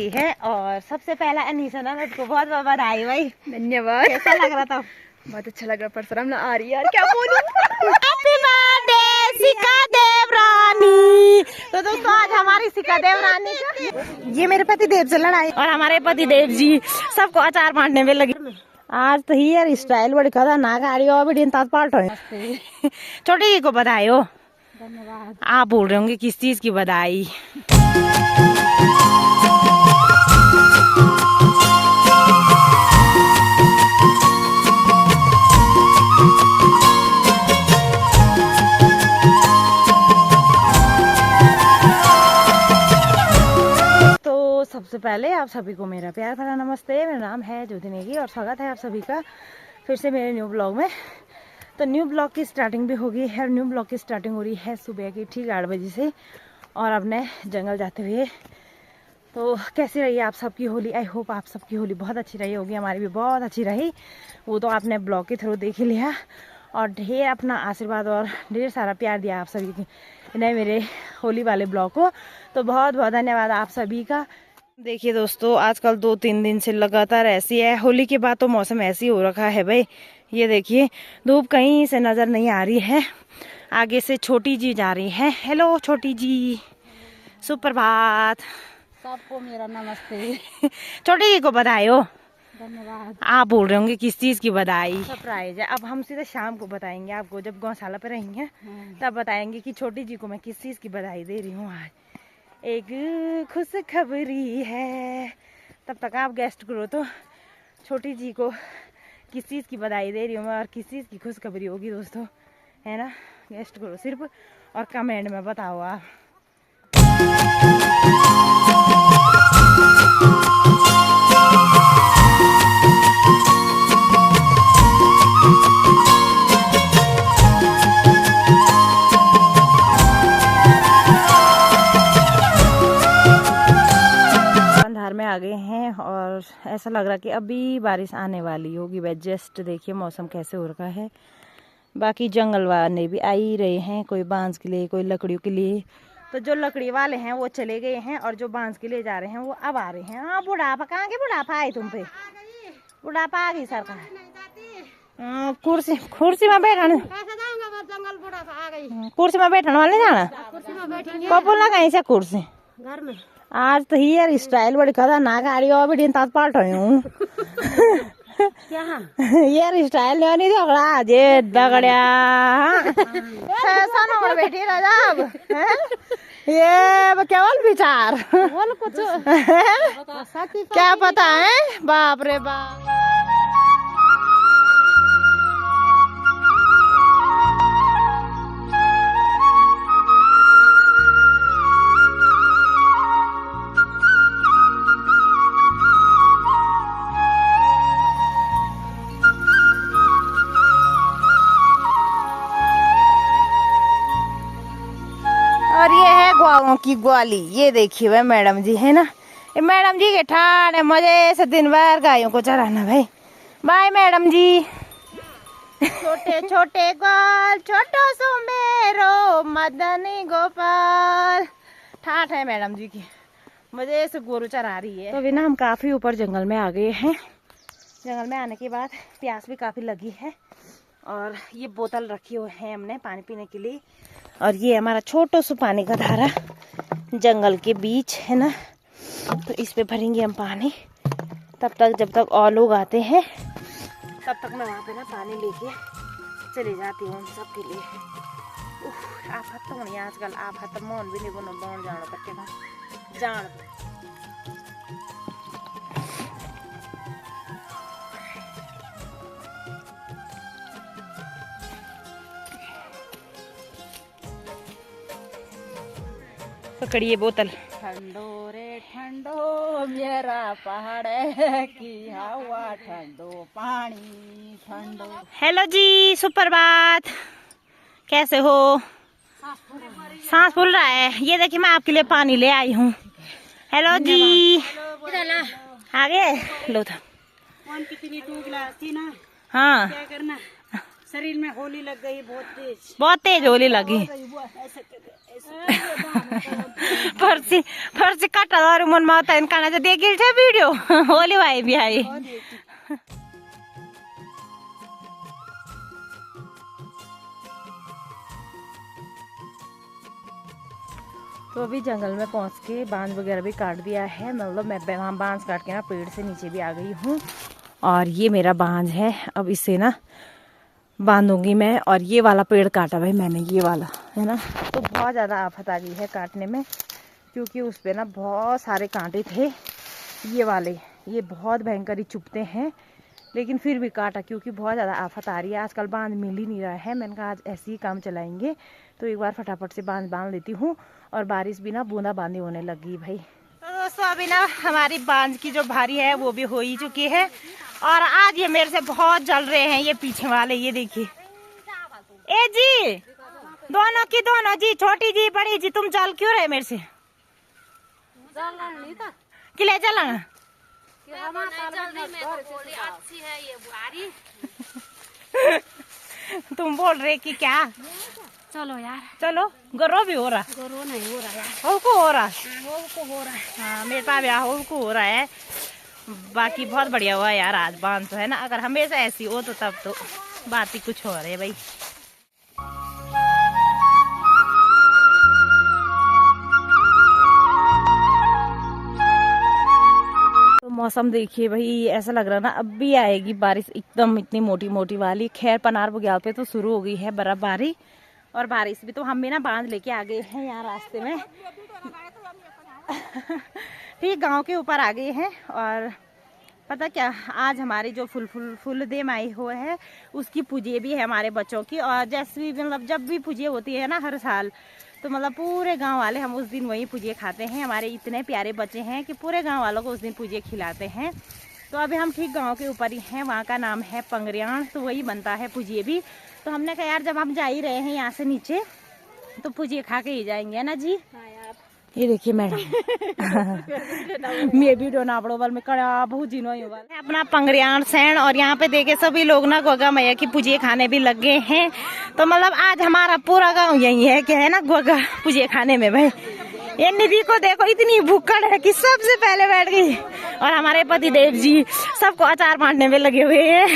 है। और सबसे पहला अनीसा ननद को बहुत बहुत बधाई भाई। धन्यवाद। कैसा लग रहा था? बहुत अच्छा लग रहा। परसराम ना आ रही यार, क्या बोलूं। हैप्पी बर्थडे सिका देवरानी। तो दोस्तों आज हमारी सिका देवरानी का ये मेरे पति देव से लड़ाई और हमारे पति देव जी सबको अचार बांटने में लगे। आज तो हेयर स्टाइल बड़ी खतरनाक आ रही हो। अभी दिन तक पाल्ट छोटी जी को बधाई हो। धन्यवाद। आप बोल रहे होंगे किस चीज की बधाई? तो सबसे पहले आप सभी को मेरा प्यार भरा नमस्ते। मेरा नाम है ज्योति नेगी और स्वागत है आप सभी का फिर से मेरे न्यू ब्लॉग में। तो न्यू ब्लॉग की स्टार्टिंग भी होगी है। न्यू ब्लॉग की स्टार्टिंग हो रही है सुबह की ठीक 8 बजे से और अपने जंगल जाते हुए। तो कैसी रही आप सबकी होली? आई होप आप सबकी होली बहुत अच्छी रही होगी। हमारी भी बहुत अच्छी रही। वो तो आपने ब्लॉग के थ्रू देख ही लिया और ढेर अपना आशीर्वाद और ढेर सारा प्यार दिया आप सभी ने मेरे होली वाले ब्लॉग को। तो बहुत बहुत धन्यवाद आप सभी का। देखिए दोस्तों आजकल 2-3 दिन से लगातार ऐसी है। होली के बाद तो मौसम ऐसी हो रखा है भाई। ये देखिए धूप कहीं से नजर नहीं आ रही है। आगे से छोटी जी जा रही है। हेलो छोटी जी, सुप्रभात। सबको मेरा नमस्ते। छोटी जी को बधाई हो। धन्यवाद। आप बोल रहे होंगे किस चीज की बधाई? सरप्राइज है। अब हम सीधे शाम को बताएंगे आपको, जब गौशाला पे रहेंगे तब बताएंगे कि छोटी जी को मैं किस चीज की बधाई दे रही हूँ। आज एक खुशखबरी है। तब तक आप गेस्ट करो तो छोटी जी को किस चीज की बधाई दे रही हूँ मैं और किस चीज की खुशखबरी होगी दोस्तों, है ना? गेस्ट करो सिर्फ और कमेंट में बताओ आप। अंधार में आ गए हैं और ऐसा लग रहा कि अभी बारिश आने वाली होगी। वह जस्ट देखिए मौसम कैसे हो रखा है। बाकी जंगल वाले भी आ ही रहे हैं, कोई बांस के लिए कोई लकड़ियों के लिए। तो जो लकड़ी वाले हैं वो चले गए हैं और जो बांस के लिए जा रहे हैं वो अब आ रहे हैं। हाँ बुढ़ापा कहाँ के बुढ़ापा आई तुम पे? बुढ़ापा आ गई सरकार। कुर्सी कुर्सी में बैठने कुर्सी में बैठने वाले जाना कपूर ना कहीं से कुर्सी घर में। आज तो हेयर स्टाइल बड़ी खतरनाक आ रही हो। अभी दिन तक पाल्ट हूँ हेयर स्टाइल नहीं झगड़ा जे दगड़िया बैठी राजा। ये केवल विचार बोल कुछ क्या पता है। बाप रे बाप। और ये है ग्वालों की ग्वाली। ये देखिए भाई मैडम जी है ना, ये मैडम जी के ठाड़ मजे से दिन भर गायों को चराना भाई। बाय मैडम जी। छोटे छोटे ग्वाल छोटो सो मेरो मदनी गोपाल। ठाठ है मैडम जी की, मजे से गोरू चरा रही है। तो अभी ना हम काफी ऊपर जंगल में आ गए हैं। जंगल में आने के बाद प्यास भी काफी लगी है और ये बोतल रखी हुई है हमने पानी पीने के लिए। और ये हमारा छोटा सा पानी का धारा जंगल के बीच है ना, तो इस पे भरेंगे हम पानी। तब तक जब तक और लोग आते हैं तब तक मैं वहाँ पे ना पानी लेके चली जाती हूँ उन सब के लिए। आप खत्म होनी आजकल आप खत्म मोन भी नहीं बनो बन जानो करके ना जान। पकड़िए बोतल। ठंडो रे ठंडो मेरा पहाड़ की हवा ठंडो पानी ठंडो। हेलो जी सुप्रभात, कैसे हो? सांस फूल रहा है। ये देखिए मैं आपके लिए पानी ले आई हूँ। हेलो जी आ गए लो था। कितनी 2 गिलास थी ना, हाँ क्या करना शरीर में होली लग गई बहुत तेज होली लगी। फर्सी फर्सी काटा मन में आता है देखिल छे वीडियो होली भाई भी आई। तो अभी जंगल में पहुंच के बांस वगैरह भी काट दिया है, मतलब मैं वहाँ बांस काट के ना पेड़ से नीचे भी आ गई हूँ। और ये मेरा बांस है, अब इससे ना बांधूंगी मैं। और ये वाला पेड़ काटा भाई मैंने, ये वाला है ना, तो बहुत ज़्यादा आफत आ गई है काटने में, क्योंकि उस पर ना बहुत सारे कांटे थे। ये वाले ये बहुत भयंकर ही चुभते हैं, लेकिन फिर भी काटा क्योंकि बहुत ज़्यादा आफत आ रही है। आजकल बांध मिल ही नहीं रहा है। मैंने कहा आज ऐसे ही काम चलाएंगे, तो एक बार फटाफट से बांध लेती हूँ। और बारिश भी ना बूंदा बांदी होने लगी भाई। तो दोस्तों अभी ना हमारी बांध की जो भारी है वो भी हो ही चुकी है। और आज ये मेरे से बहुत जल रहे हैं ये पीछे वाले, ये देखिए। ए जी दोनों की दोनों जी, छोटी जी बड़ी जी, तुम जल क्यों रहे मेरे से? किले जलना तुम बोल रहे कि क्या? चलो यार चलो, गरो भी हो रहा, गरो नहीं हो रहा यार, हो को हो रहा, वो को हो रहा है। हाँ मेरे पास ब्याह हो को हो रहा है। बाकी बहुत बढ़िया हुआ यार आज बांध, तो है ना। अगर हमेशा ऐसी हो तो तब तो बात ही कुछ हो रही है भाई। तो मौसम देखिए भाई, ऐसा लग रहा ना अब भी आएगी बारिश, एकदम इतनी मोटी मोटी वाली। खैर पनार बुग्याल पे तो शुरू हो गई है बर्फबारी और बारिश भी। तो हम भी ना बांध लेके आ गए हैं यहाँ रास्ते में ठीक गांव के ऊपर आ गए हैं। और पता क्या, आज हमारी जो फुल देम आई हुए है उसकी पूजे भी है हमारे बच्चों की। और जैसे भी मतलब जब भी पूजे होती है ना हर साल, तो मतलब पूरे गांव वाले हम उस दिन वही पूजे खाते हैं। हमारे इतने प्यारे बच्चे हैं कि पूरे गांव वालों को उस दिन पूजे खिलाते हैं। तो अभी हम ठीक गांव के ऊपर ही हैं, वहाँ का नाम है पंगरियाण, तो वही बनता है पूजे भी। तो हमने कहा यार जब हम जा ही रहे हैं यहाँ से नीचे तो पूजे खा के ही जाएंगे ना जी। ये देखिए मैडम मैं भी डोनाबड़ोबल में कड़ा बहुत जिनो अपना पंगरियाण सैन। और यहाँ पे देखे सभी लोग ना गोगा मैया की पूजे खाने भी लग गए हैं। तो मतलब आज हमारा पूरा गांव यही है कि है ना गोगा पूजे खाने में भाई। ये निधि को देखो इतनी भूखड़ है कि सबसे पहले बैठ गई। और हमारे पति देव जी सबको अचार बांटने में लगे हुए हैं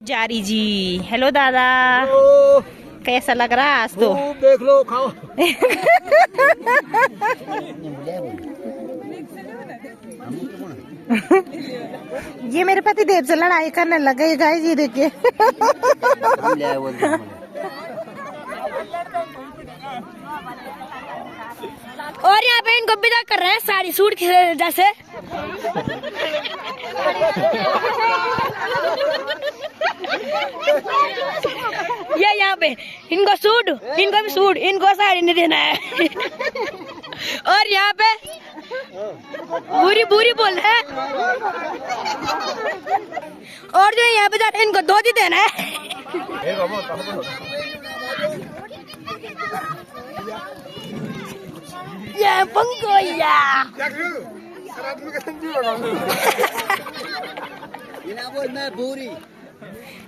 जारी जी। हेलो दादा, कैसा लग रहा है आज? तो देख लो खाओ ये मेरे पति देव से लड़ाई करने लगे गाइस, ये देखिए और यहाँ पे इनको विदा कर रहे हैं साड़ी सूट जैसे। ये यहाँ पे इनको सूट, इनको भी सूट, इनको साड़ी नहीं देना है और यहाँ पे बुरी बुरी बोल रहे हैं। और जो यहाँ पे जाते इनको धोती देना है। ये पंकोया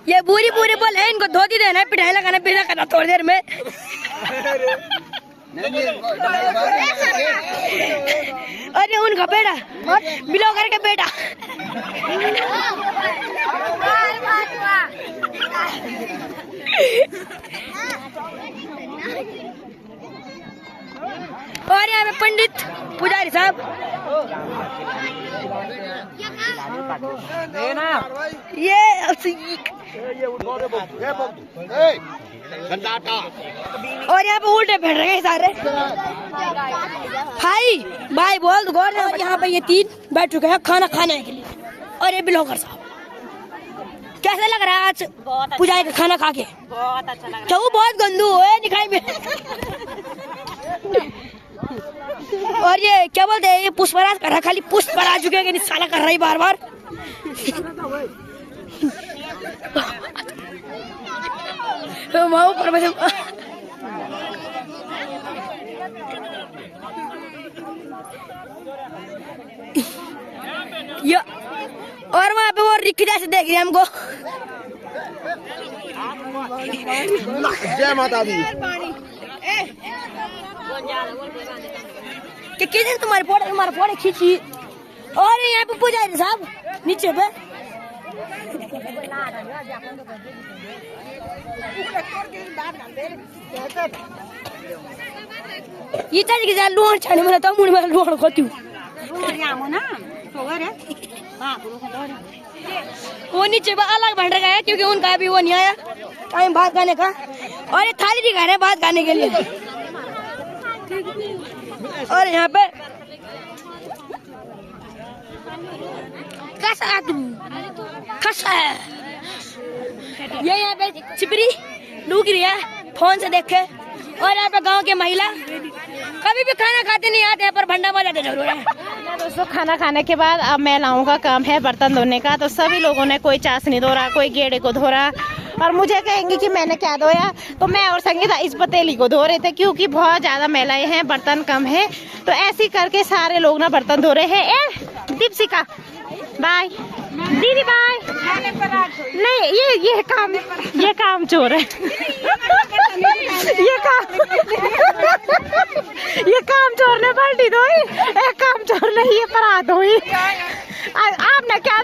ये बुरी बुरी बोल है, इनको धोती देना है, पिटाई लगाना, पीछा करना थोड़ी देर में। अरे उनका बेटा बिलोगर का बेटा और यहाँ पे पंडित पुजारी साहब ये और यहाँ पे उल्टे बैठ रहे हैं सारे। हाय भाई बोल दो। और यहाँ पे ये तीन बैठ चुके हैं खाना खाने के लिए। और ये ब्लॉगर साहब कैसा लग रहा है आज पूजा का खाना खा के? बहुत अच्छा लग रहा चलो बहुत गंदू है दिखाई में। और ये क्या बोलते हैं, ये पुष्पराज कर रहा, खाली पुष्पराज चुके हैं, साला कर रहा है बार बार। ऊपर या और वहाँ पे वो रिक्की जैसे देख रही है हमको। जय माता दी। कि किधर तुम्हारे फोड़े खींची। और यहाँ पे पुजारी साहब नीचे पे ये चाची के साथ लोहड़ छाने में तो मुड़ी में लोहड़ खाती हूँ। वो नीचे पे अलग भंडर गया क्योंकि उनका अभी वो नहीं आया टाइम भात खाने का। और ये थाली दिखा रहे हैं भात खाने के लिए। और यहाँ पे कैसा है तुम, कैसा है ये यहाँ पे चिपरी लूक रही है फोन से देख के। और यहाँ पे गांव के महिला कभी भी खाना खाते नहीं आते हैं पर भंडा बजाते जरूर है। दोस्तों खाना खाने के बाद अब महिलाओं का काम है बर्तन धोने का। तो सभी लोगों ने कोई चाशनी धो रहा, कोई गेड़े को धो रहा। और मुझे कहेंगे कि मैंने क्या धोया, तो मैं और संगीता इस पतीली को धो रहे थे क्योंकि बहुत ज्यादा महिलाएं हैं, बर्तन कम है। तो ऐसे करके सारे लोग ना बर्तन धो रहे हैं। ए दीपशिका बाय, दीदी बाय। नहीं ये काम चोर है। ये काम चोर ने बाल्टी धोई, एक काम चोर ने ये परात धोई। आपने क्या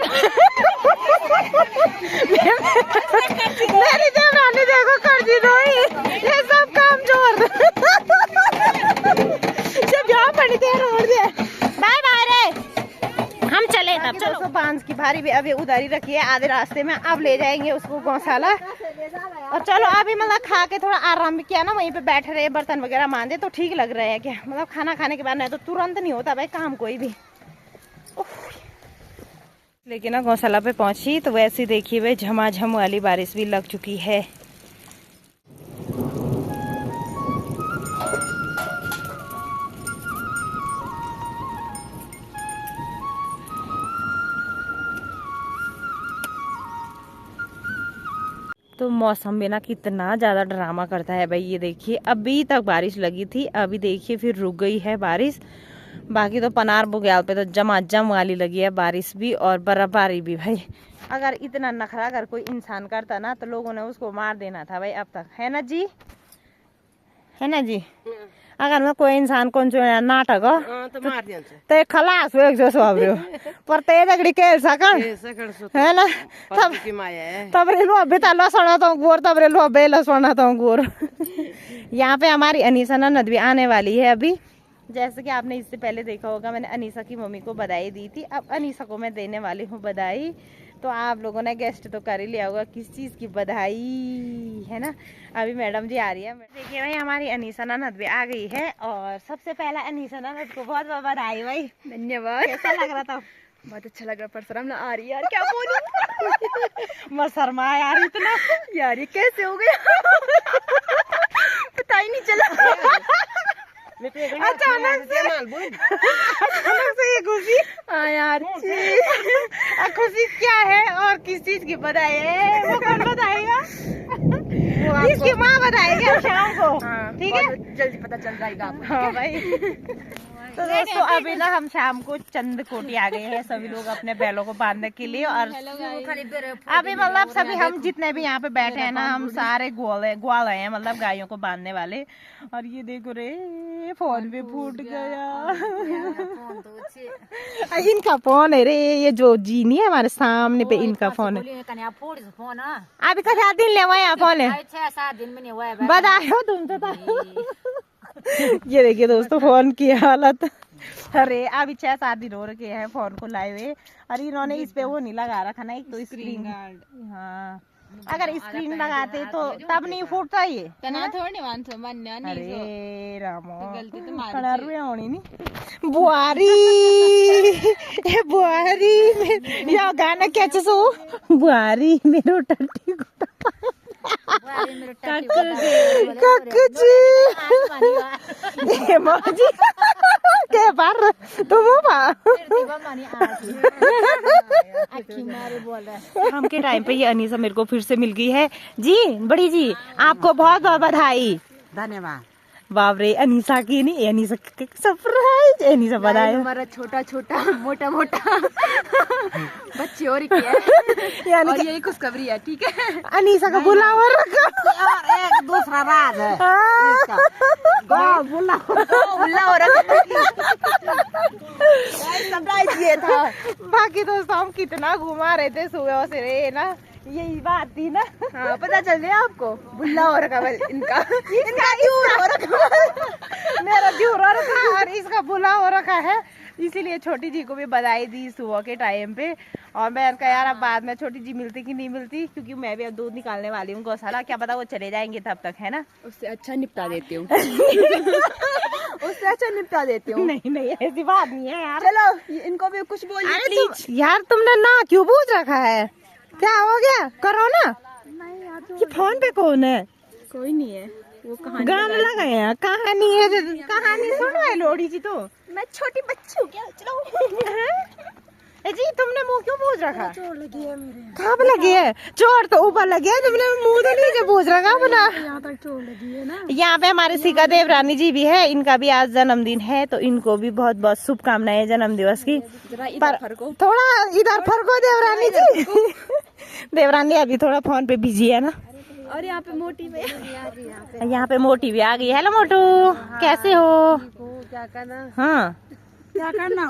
मेरी देवरानी देखो कर्जी धोई, ये सब काम चोर। जब यहाँ पड़ी देर हो दिया। बाय बाय रे, हम चले तब। चलो तो बांस की भारी भी अभी उधारी रखी है आधे रास्ते में, अब ले जाएंगे उसको गौशाला। और चलो अभी मतलब खा के थोड़ा आराम भी किया ना, वहीं पे बैठे रहे, बर्तन वगैरह मांजे तो ठीक लग रहा है क्या। मतलब खाना खाने के बाद नहीं तो तुरंत नहीं होता भाई काम कोई भी। लेकिन ना गौशाला पे पहुंची तो वैसे देखिए भाई झमाझम वाली बारिश भी लग चुकी है। तो मौसम में ना कितना ज़्यादा ड्रामा करता है भाई। ये देखिए अभी तक बारिश लगी थी, अभी देखिए फिर रुक गई है बारिश। बाकी तो पनार बुग्याल पे तो जमाजम वाली लगी है बारिश भी और बर्फबारी भी। भाई अगर इतना नखरा अगर कोई इंसान करता ना तो लोगों ने उसको मार देना था भाई अब तक, है ना जी, है ना जी। अगर मैं कोई इंसान कौन जो नाटक हो तो खलास हो जो स्वाब्रियो पर ते दगड़ी के सकन है ना। तब रेलो बेटा लसण तो गोर, तब रेलो बे लसण तो गोर। यहाँ पे हमारी अनीसा ननद भी आने वाली है अभी। जैसे कि आपने इससे पहले देखा होगा मैंने अनीसा की मम्मी को बधाई दी थी, अब अनीसा को मैं देने वाली हूँ बधाई। तो आप लोगों ने गेस्ट तो कर ही लिया होगा किस चीज़ की बधाई, है ना। अभी मैडम जी आ रही है। देखिए भाई हमारी अनीसा ननद भी आ गई है और सबसे पहला अनीसा ननद को बहुत बहुत बधाई भाई। धन्यवाद। कैसा लग रहा था? बहुत अच्छा लग रहा, पर शर्म ना आ रही यार, क्या बोलूं। मैं शर्मा यार इतना, यार ये कैसे हो गया पता ही नहीं चला। अचानक से ये खुशी। हाँ यार खुशी क्या है और किस चीज की बधाई है वो कौन बताएगा? इसकी माँ बताएगी अब शाम को। ठीक है, जल्दी पता चल जाएगा आपको। हाँ भाई। तो दोस्तों अभी ना हम शाम को चंद कोटी आ गए हैं, सभी लोग अपने बैलों को बांधने के लिए। और अभी मतलब सभी हम जितने भी यहाँ पे बैठे हैं ना हम सारे ग्वाल हैं, मतलब गायों को बांधने वाले। और ये देखो रे फोन भी फूट गया। इनका फोन है रे, ये जो जीनी है हमारे सामने पे इनका फोन है। अभी कथा दिन ले वही फोन है 6-7 दिन में नहीं हुआ है। बताओ तुम तो। ये देखिए दोस्तों फोन की हालत। अरे अभी 6-7 दिन हो रखे हैं फोन को लाए हुए। और इन्होंने इस पे वो नहीं लगा रखा ना, एक तो स्क्रीन गार्ड। हाँ अगर स्क्रीन लगाते तो तब नहीं फूटता ये। अरे रामो होनी नहीं बुआरी बुआरी या गाना क्या सो बुआरी मेरो टट्टी मौजी के बार तुम हम के टाइम पे ये अनीसा मेरे को फिर से मिल गई है जी। बड़ी जी आपको बहुत बहुत बधाई। धन्यवाद। बाप रे अनीसा की नहीं, अनीसा सरप्राइज, अनीसा बताया हमारा छोटा छोटा मोटा मोटा बच्चे और क्या है यानी और यही खुशखबरी है, ठीक है। अनीसा का बुलावा रखा और एक दूसरा राज है इसका। उल्ला हो रहा सरप्राइज ये था। बाकी दोस्तों हम कितना घुमा रहे थे सुबह से रे ना, यही बात थी ना। हाँ पता चल गया आपको, बुल्ला हो रखा है इनका हो रखा मेरा ड्यूर हो रखा और इसका बुला हो रखा है, इसीलिए छोटी जी को भी बधाई दी सुबह के टाइम पे। और मैं कहा यार अब बाद में छोटी जी मिलती कि नहीं मिलती, क्योंकि मैं भी अब दूध निकालने वाली हूँ गौशाला, क्या पता वो चले जाएंगे तब तक, है ना। उससे अच्छा निपटा देती हूँ उससे अच्छा निपटा देती हूँ। नहीं नहीं ऐसी बात नहीं है यार। चलो इनको भी कुछ बोलिए प्लीज। यार तुमने ना क्यों पूछ रखा है, क्या हो गया, करो ना। ये फोन पे कौन है? कोई नहीं है, वो कहानी गाना लगाए हैं, कहानी है, कहानी सुनो है लोड़ी जी। तो मैं छोटी बच्ची हूँ क्या, चलो जी तुमने मुंह क्यों पूछ रखा? चोट लगी है मेरे, कहाँ पे लगी है? चोट तो ऊपर लगी है, तुमने मुंह तो नीचे पूछ रखा अपना। यहाँ तक चोट लगी है ना। यहाँ पे हमारे सिका देवरानी जी भी है, इनका भी आज जन्मदिन है, तो इनको भी बहुत बहुत शुभकामनाएं जन्म दिवस की। पर थोड़ा इधर फरको देवरानी जी देवरानी अभी थोड़ा फोन पे बिजी है ना। और यहाँ पे मोटी में यहाँ पे मोटी भी आ गई। हेलो मोटू, कैसे हो? क्या करना, हाँ क्या करना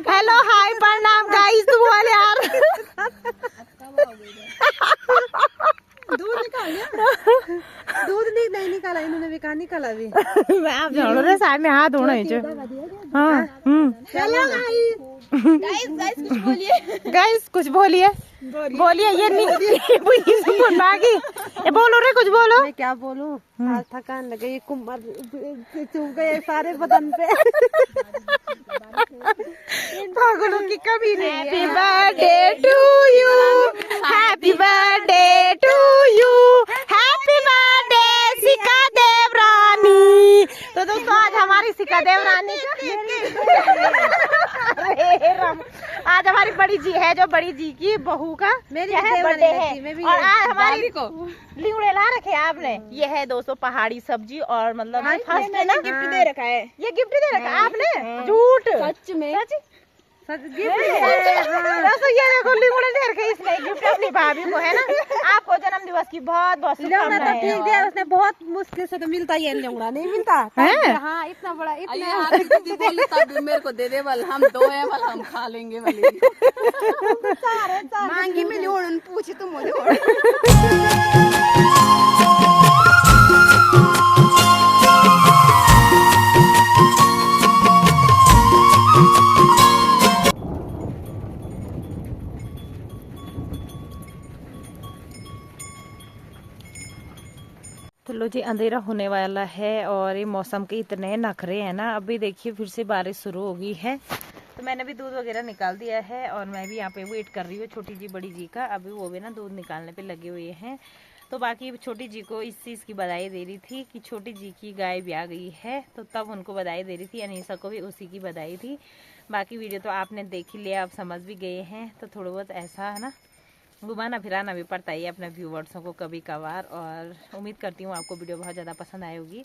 हेलो हाय प्रणाम गाइस, तू बोल यार। दूध निकाल लिया, दूध नहीं निकाला इन्होंने भी, कहाँ निकाला भी। मैं आप जानो रे साइड में हाथ धोना है। हाँ चलो गाइस कुछ बोलिए, गाइस कुछ बोलिए बोलिए। ये बोलो रे, कुछ बोलो। मैं क्या बोलूं, आज थकान लग गई, कुम्हार चुभ गए सारे बदन पे। पागलों की कभी नहीं। Happy birthday to you, happy birthday to you, happy birthday सिका देवरानी। तो दोस्तों आज हमारी सिका देवरानी आज हमारी बड़ी जी है, जो बड़ी जी की बहू का बर्थडे है, और आज हमारी लिंगड़े ला रखे आपने। ये है दोस्तों पहाड़ी सब्जी, और मतलब फर्स्ट है ना, गिफ्ट दे रखा है, ये गिफ्ट दे रखा है आपने। झूठ, सच में ये देखो लिंगड़े दे रखे इसने गिफ्ट अपनी भाभी को, है ना। आपको जन्म दिवस की बहुत बहुत शुभकामनाएं। ठीक दिया उसने, बहुत मुश्किल से तो मिलता है लौंगड़ा, नहीं मिलता है। हाँ इतना बड़ा, इतना मेरे को दे दे वाल, हम दो है वाल, हम खा लेंगे वाली। मांगी में लोड़ पूछी तुम मुझे। तो लो जी अंधेरा होने वाला है, और ये मौसम के इतने नखरे हैं ना। अभी देखिए फिर से बारिश शुरू हो गई है, तो मैंने भी दूध वगैरह निकाल दिया है, और मैं भी यहाँ पे वेट कर रही हूँ छोटी जी बड़ी जी का। अभी वो भी ना दूध निकालने पे लगे हुए हैं। तो बाकी छोटी जी को इस चीज़ की बधाई दे रही थी कि छोटी जी की गाय भी आ गई है, तो तब उनको बधाई दे रही थी। अनीसा को भी उसी की बधाई थी। बाकी वीडियो तो आपने देख ही लिया, आप समझ भी गए हैं। तो थोड़ा बहुत ऐसा है ना, घुमाना फिराना भी पड़ता है अपने व्यूवर्सों को कभी कभार। और उम्मीद करती हूँ आपको वीडियो बहुत ज़्यादा पसंद आई होगी।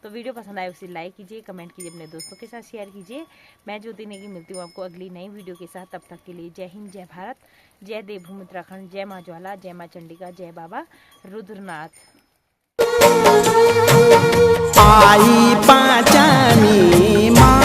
तो वीडियो पसंद आए उसे लाइक कीजिए, कमेंट कीजिए, अपने दोस्तों के साथ शेयर कीजिए। मैं ज्योति नेगी मिलती हूँ आपको अगली नई वीडियो के साथ। तब तक के लिए जय हिंद, जय भारत, जय देवभूमि उत्तराखंड, जय माँ ज्वाला, जय माँ चंडिका, जय बाबा रुद्रनाथ। आई पाचानी माँ